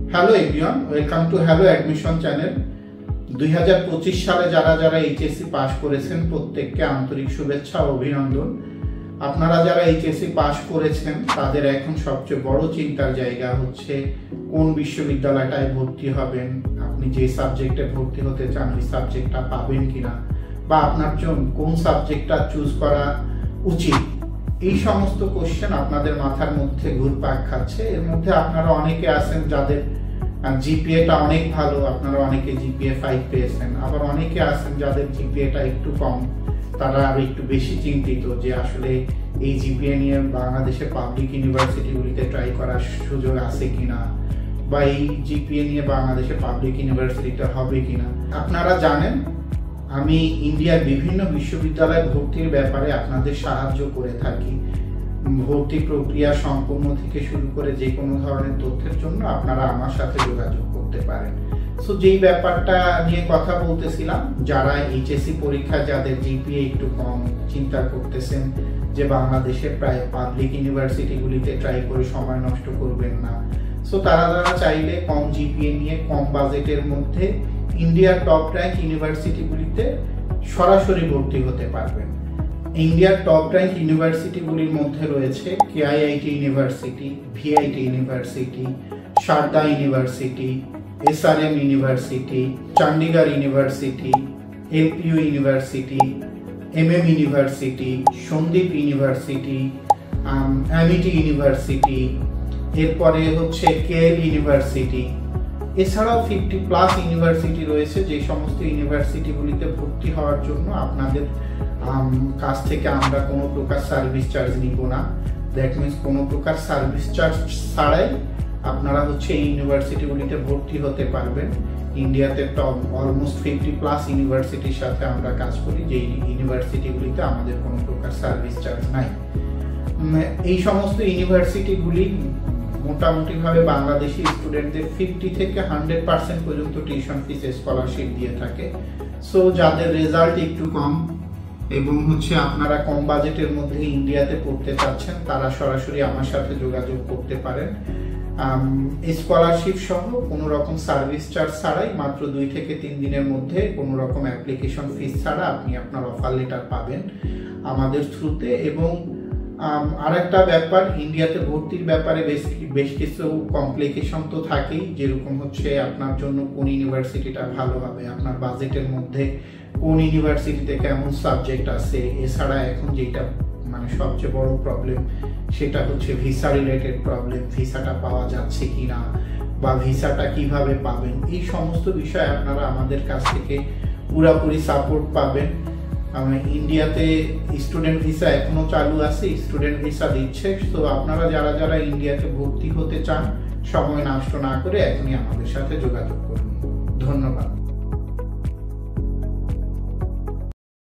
Hello everyone, welcome to hello admission channel. 2025 সালে যারা যারা এইচএসসি পাস করেছেন প্রত্যেককে আন্তরিক শুভেচ্ছা ও অভিনন্দন। আপনারা যারা এইচএসসি পাস করেছেন তাদের এখন সবচেয়ে বড় চিন্তার জায়গা হচ্ছে কোন বিশ্ববিদ্যালয়টায় ভর্তি হবেন, আপনি যে সাবজেক্টে ভর্তি হতে চান ওই সাবজেক্টটা পাবেন কিনা, বা আপনার জন্য কোন সাবজেক্টটা চুজ করা উচিত। এই সমস্ত কোশ্চেন আপনাদের মাথার মধ্যে ঘুরপাক খাচ্ছে। এর মধ্যে আপনারা অনেকে আছেন যাদের জিপিএটা অনেক ভালো, আপনারা অনেকে জিপিএ 5 পেয়েছেন, আবার অনেকে আছেন যাদের জিপিএটা একটু কম, তারা আর একটু বেশি চিন্তিত যে আসলে এই জিপিএ নিয়ে বাংলাদেশের পাবলিক ইউনিভার্সিটিগুলিতে ট্রাই করার সুযোগ আছে কিনা, বা এই জিপিএ নিয়ে বাংলাদেশের পাবলিক ইউনিভার্সিটিতে হবে কিনা। আপনারা জানেন আমি ইন্ডিয়ার বিভিন্ন বিশ্ববিদ্যালয়ে ভর্তির ব্যাপারে আপনাদের সাহায্য করে থাকি। ভর্তি প্রক্রিয়া সম্পূর্ণ থেকে শুরু করে যে কোনো ধরনের তথ্যের জন্য আপনারা আমার সাথে যোগাযোগ করতে পারেন। সো যেই ব্যাপারটা নিয়ে কথা বলতেছিলাম, যারা এইচএসসি পরীক্ষা যাদের জিপিএ একটু কম, চিন্তা করতেছেন যে বাংলাদেশের প্রায় পাবলিক ইউনিভার্সিটিগুলিতে ট্রাই করে সময় নষ্ট করবেন না, সো তারা চাইলে কম জিপিএ নিয়ে কম বাজেটের মধ্যে ইন্ডিয়ার টপ র্যাঙ্ক ইউনিভার্সিটিগুলিতে সরাসরি ভর্তি হতে পারবেন। ইন্ডিয়ার টপ র্যাঙ্ক ইউনিভার্সিটিগুলির মধ্যে রয়েছে KIIT university, VIT university, Sharda university, SRM university, Chandigarh university, LPU university, MM university, Sandeep university, Amity university, এরপরে হচ্ছে কেএল ইউনিভার্সিটি। এছাড়াও 50+ ইউনিভার্সিটি রয়েছে। যে সমস্ত ইউনিভার্সিটিগুলিতে ভর্তি হওয়ার জন্য আপনাদের কাছ থেকে আমরা কোনো প্রকার সার্ভিস চার্জ নিব না। দ্যাট মিনস কোনো প্রকার সার্ভিস চার্জ ছাড়াই আপনারা হচ্ছে এই ইউনিভার্সিটিগুলিতে ভর্তি হতে পারবেন। ইন্ডিয়াতে অলমোস্ট 50+ ইউনিভার্সিটির সাথে আমরা কাজ করি, যেই ইউনিভার্সিটিগুলিতে আমাদের কোনো প্রকার সার্ভিস চার্জ নাই। এই সমস্ত ইউনিভার্সিটিগুলি মোটামুটিভাবে বাংলাদেশি স্টুডেন্টদের 50 থেকে 100% পর্যন্ত টিউশন ফিস স্কলারশিপ দিয়ে থাকে। সো যাদের রেজাল্ট একটু কম এবং হচ্ছে আপনারা কম বাজেটের মধ্যে ইন্ডিয়াতে পড়তে চাচ্ছেন, তারা সরাসরি আমার সাথে যোগাযোগ করতে পারেন। স্কলারশিপ সহ কোনো রকম সার্ভিস চার্জ ছাড়াই মাত্র 2 থেকে 3 দিনের মধ্যে কোনো রকম অ্যাপ্লিকেশন ফিস ছাড়া আপনি আপনার অফার লেটার পাবেন আমাদের থ্রুতে। এবং আরেকটা ব্যাপার, ইন্ডিয়াতে ভর্তির ব্যাপারে বেশ কিছু কমপ্লিকেশন তো থাকেই, যেরকম হচ্ছে আপনার জন্য কোন ইউনিভার্সিটিটা ভালো হবে, আপনার বাজেটের মধ্যে কোন ইউনিভার্সিটিতে কেমন সাবজেক্ট আছে। এছাড়া এখন যেটা মানে সবচেয়ে বড় প্রবলেম সেটা হচ্ছে ভিসা রিলেটেড প্রবলেম, ভিসাটা পাওয়া যাচ্ছে কিনা বা ভিসাটা কিভাবে পাবেন। এই সমস্ত বিষয় আপনারা আমাদের কাছ থেকে পুরোপুরি সাপোর্ট পাবেন। ইন্ডিয়াতে স্টুডেন্ট ভিসা এখনো চালু আছে, স্টুডেন্ট ভিসা দিচ্ছে। তো আপনারা যারা যারা ইন্ডিয়াতে ভর্তি হতে চান সময় নষ্ট না করে এখনই আমাদের সাথে যোগাযোগ করুন। ধন্যবাদ।